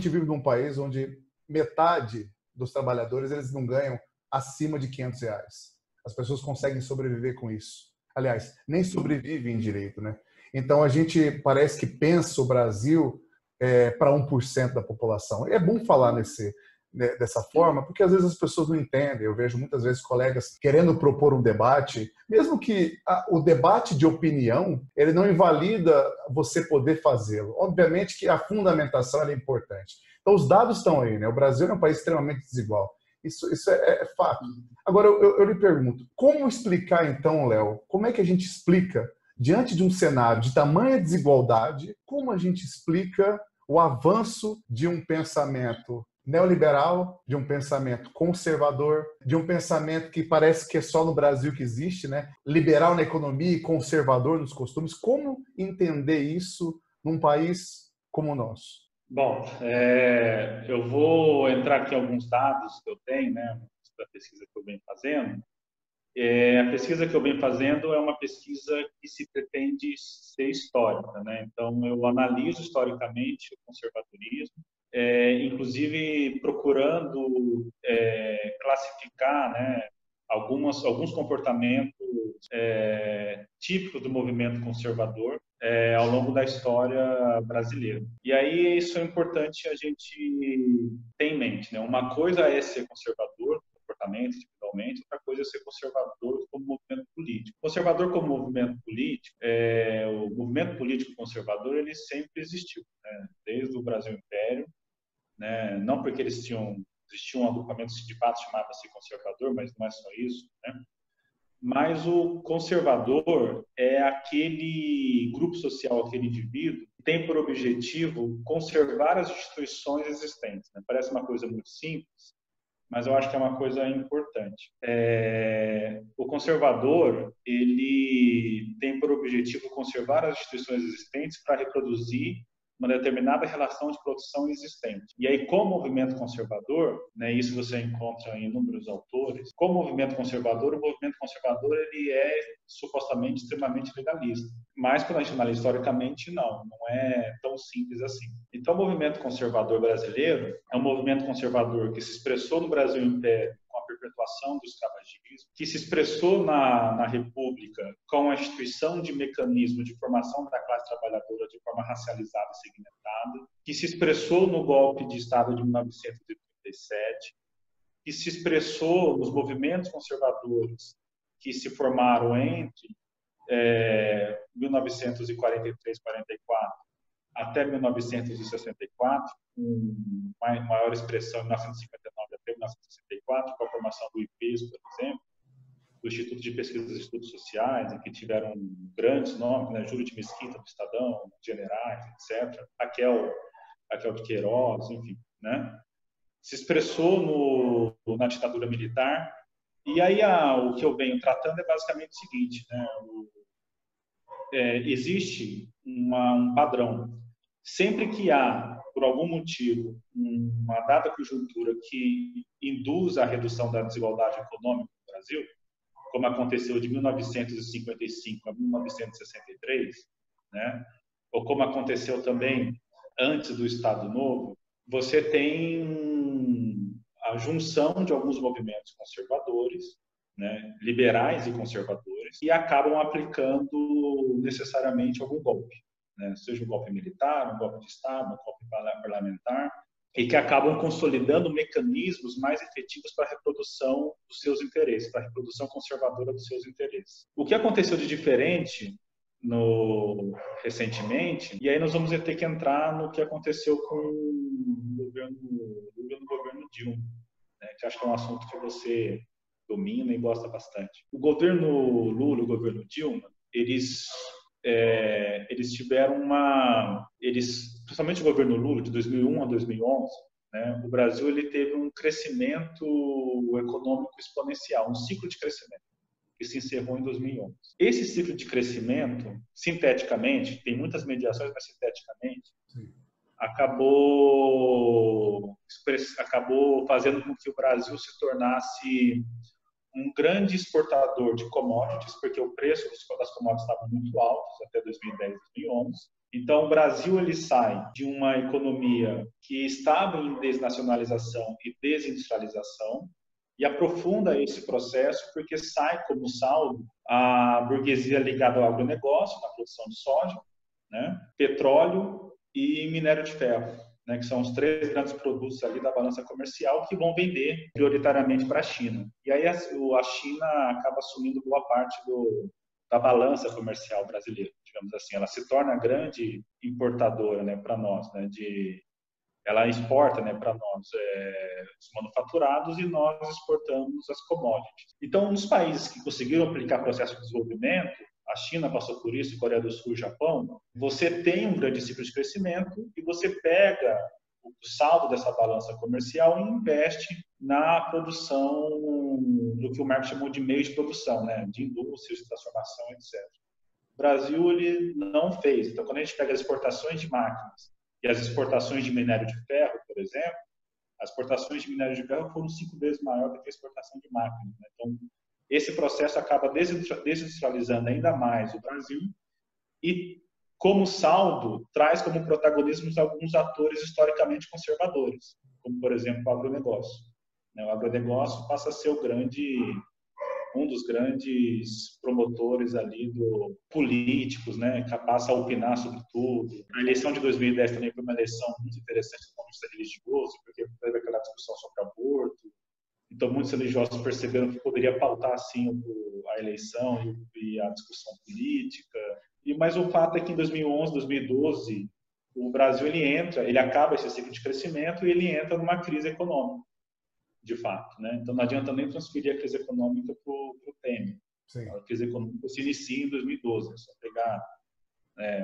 gente vive num país onde metade dos trabalhadores eles não ganham acima de R$ 500. As pessoas conseguem sobreviver com isso. Aliás, nem sobrevivem direito, né? Então a gente parece que pensa o Brasil para 1% da população. É bom falar dessa forma, porque às vezes as pessoas não entendem. Eu vejo muitas vezes colegas querendo propor um debate, mesmo que o debate de opinião, ele não invalida você poder fazê-lo. Obviamente que a fundamentação é importante. Então os dados estão aí, né? O Brasil é um país extremamente desigual. Isso é fato. Agora, eu lhe pergunto, como explicar então, Léo, como é que a gente explica, diante de um cenário de tamanha desigualdade, como a gente explica o avanço de um pensamento neoliberal, de um pensamento conservador, de um pensamento que parece que é só no Brasil que existe, né? Liberal na economia e conservador nos costumes. Como entender isso num país como o nosso? Bom, eu vou entrar aqui em alguns dados que eu tenho, né, da pesquisa que eu venho fazendo. A pesquisa que eu venho fazendo é uma pesquisa que se pretende ser histórica, né? Então, eu analiso historicamente o conservadorismo, inclusive procurando classificar, né, alguns comportamentos típicos do movimento conservador ao longo da história brasileira. E aí isso é importante a gente ter em mente, né? Uma coisa é ser conservador, comportamento individualmente, outra coisa é ser conservador como movimento político. Conservador como movimento político, o movimento político conservador, ele sempre existiu, né? Desde o Brasil Império, né? Não porque existiam um agrupamento que de fato chamava-se conservador, mas não é só isso, né? Mas o conservador é aquele grupo social, aquele indivíduo que tem por objetivo conservar as instituições existentes, né? Parece uma coisa muito simples, mas eu acho que é uma coisa importante. O conservador, ele tem por objetivo conservar as instituições existentes para reproduzir uma determinada relação de produção existente. E aí, como movimento conservador, né, isso você encontra em inúmeros autores, como movimento conservador, o movimento conservador ele é supostamente extremamente legalista. Mas, quando a gente analisa historicamente, não é tão simples assim. Então, o movimento conservador brasileiro é um movimento conservador que se expressou no Brasil Império com a perpetuação do escravagismo, que se expressou na República com a instituição de mecanismo de formação da classe trabalhadora de forma racializada e segmentada, que se expressou no golpe de Estado de 1937, que se expressou nos movimentos conservadores que se formaram entre 1943, 44 até 1964, com maior expressão em 1959 até 1964, com a formação do IPES, por exemplo, do Instituto de Pesquisas e Estudos Sociais, em que tiveram grandes nomes, né? Júlio de Mesquita, do Estadão, generais, etc., Raquel de Queiroz, enfim, né? Se expressou na ditadura militar. E aí o que eu venho tratando é basicamente o seguinte, né? Existe um padrão. Sempre que há, por algum motivo, uma dada conjuntura que induz a redução da desigualdade econômica no Brasil, como aconteceu de 1955 a 1963, né? Ou como aconteceu também antes do Estado Novo, você tem a junção de alguns movimentos conservadores, né, liberais e conservadores, e acabam aplicando necessariamente algum golpe, né, seja um golpe militar, um golpe de Estado, um golpe parlamentar, e que acabam consolidando mecanismos mais efetivos para a reprodução dos seus interesses, para a reprodução conservadora dos seus interesses. O que aconteceu de diferente recentemente, e aí nós vamos ter que entrar no que aconteceu com o governo Dilma, né, que acho que é um assunto que você domina e gosta bastante. O governo Lula, o governo Dilma, eles tiveram principalmente o governo Lula, de 2001 a 2011, né, o Brasil ele teve um crescimento econômico exponencial, um ciclo de crescimento, que se encerrou em 2011. Esse ciclo de crescimento, sinteticamente, tem muitas mediações, mas sinteticamente, acabou fazendo com que o Brasil se tornasse um grande exportador de commodities, porque o preço das commodities estava muito alto até 2010, 2011, Então, o Brasil ele sai de uma economia que estava em desnacionalização e desindustrialização e aprofunda esse processo porque sai como saldo a burguesia ligada ao agronegócio, na produção de soja, né, petróleo e minério de ferro, né, que são os três grandes produtos ali da balança comercial que vão vender prioritariamente para a China. E aí a China acaba assumindo boa parte da balança comercial brasileira, digamos assim. Ela se torna grande importadora, né, para nós, né, ela exporta, né, para nós os manufaturados e nós exportamos as commodities. Então, nos países que conseguiram aplicar processo de desenvolvimento, a China passou por isso, Coreia do Sul, Japão, você tem um grande ciclo de crescimento e você pega o saldo dessa balança comercial e investe na produção do que o Marx chamou de meio de produção, né, de indústrias, de transformação, etc. O Brasil ele não fez. Então, quando a gente pega as exportações de máquinas e as exportações de minério de ferro, por exemplo, as exportações de minério de ferro foram 5 vezes maior do que a exportação de máquinas, né? Então, esse processo acaba desindustrializando ainda mais o Brasil e, como saldo, traz como protagonismo alguns atores historicamente conservadores, como, por exemplo, o agronegócio. O agronegócio passa a ser um dos grandes promotores ali políticos, né, que passa a opinar sobre tudo. A eleição de 2010 também foi uma eleição muito interessante do ponto de vista religioso, porque teve aquela discussão sobre aborto. Então, muitos religiosos perceberam que poderia pautar, sim, a eleição e a discussão política. Mas o fato é que em 2011, 2012, o Brasil ele acaba esse ciclo de crescimento e ele entra numa crise econômica, de fato, né? Então, não adianta nem transferir a crise econômica para o Temer. Sim. A crise econômica se inicia em 2012. É só pegar,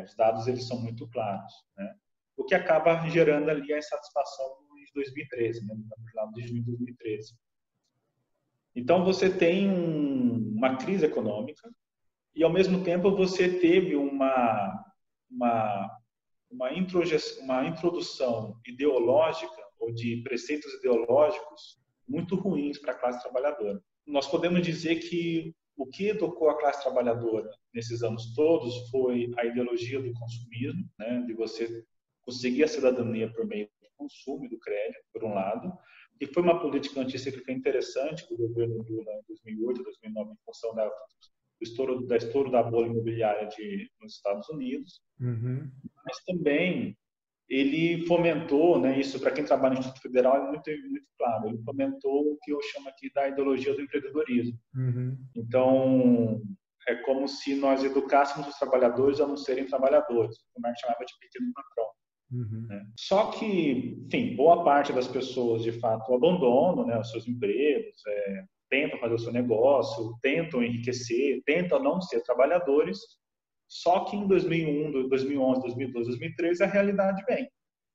os dados, eles são muito claros, né? O que acaba gerando ali a insatisfação em 2013, né? No final de junho de 2013. Então, você tem uma crise econômica e, ao mesmo tempo, você teve uma introdução ideológica ou de preceitos ideológicos muito ruins para a classe trabalhadora. Nós podemos dizer que o que educou a classe trabalhadora nesses anos todos foi a ideologia do consumismo, né, de você conseguir a cidadania por meio do consumo e do crédito, por um lado, e foi uma política anticíclica interessante do governo Lula em 2008, 2009, em função do estouro da bolha imobiliária nos Estados Unidos. Uhum. Mas também ele fomentou, né, isso para quem trabalha no Instituto Federal é muito, muito claro, ele fomentou o que eu chamo aqui da ideologia do empreendedorismo. Uhum. Então, é como se nós educássemos os trabalhadores a não serem trabalhadores, o Marx chamava de pequeno patrão. Uhum. Né? Só que, enfim, boa parte das pessoas, de fato, abandonam, né, os seus empregos, tentam fazer o seu negócio, tentam enriquecer, tentam não ser trabalhadores. Só que em 2001, 2011, 2012, 2013 a realidade vem,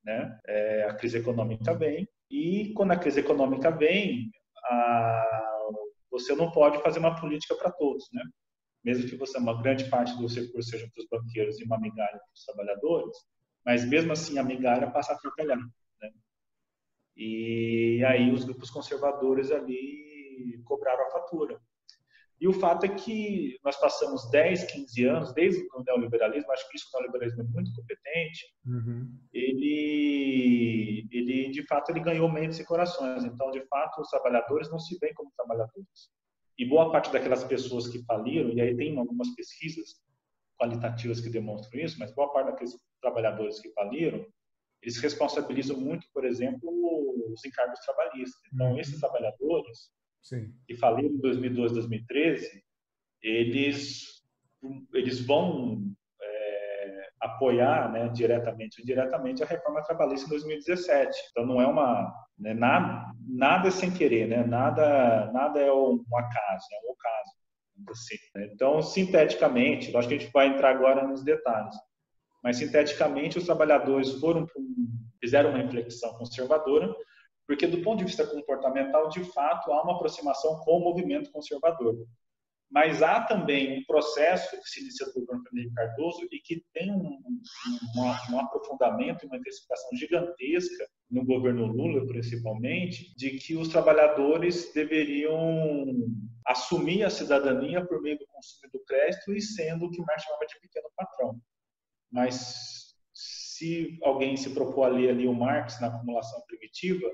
né? A crise econômica vem e quando a crise econômica vem, você não pode fazer uma política para todos, né? Mesmo que uma grande parte dos recursos sejam para os banqueiros e uma migalha para os trabalhadores, mas mesmo assim a migalha passa a atrapalhar, né? E aí os grupos conservadores ali cobraram a fatura. E o fato é que nós passamos 10, 15 anos, desde o neoliberalismo, acho que isso o neoliberalismo é muito competente, ele de fato, ele ganhou mentes e corações. Então, de fato, os trabalhadores não se veem como trabalhadores. E boa parte daquelas pessoas que faliram, e aí tem algumas pesquisas qualitativas que demonstram isso, mas boa parte daqueles trabalhadores que faliram, eles responsabilizam muito, por exemplo, os encargos trabalhistas. Então, esses trabalhadores Sim. que faliram em 2012, 2013, eles vão apoiar, né, diretamente ou indiretamente a reforma trabalhista em 2017. Então não é nada é sem querer, né? Nada é um acaso, é um ocaso. Assim, né? Então, sinteticamente, acho que a gente vai entrar agora nos detalhes, mas sinteticamente os trabalhadores fizeram uma inflexão conservadora, porque do ponto de vista comportamental, de fato, há uma aproximação com o movimento conservador. Mas há também um processo que se inicia do governo Henrique Cardoso e que tem um aprofundamento e uma intensificação gigantesca no governo Lula, principalmente, de que os trabalhadores deveriam assumir a cidadania por meio do consumo do crédito e sendo o que o Marx chamava de pequeno patrão. Mas se alguém se propor a ler ali o Marx na Acumulação Primitiva,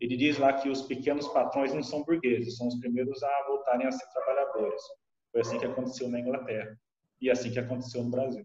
ele diz lá que os pequenos patrões não são burgueses, são os primeiros a voltarem a ser trabalhadores. Foi assim que aconteceu na Inglaterra e assim que aconteceu no Brasil.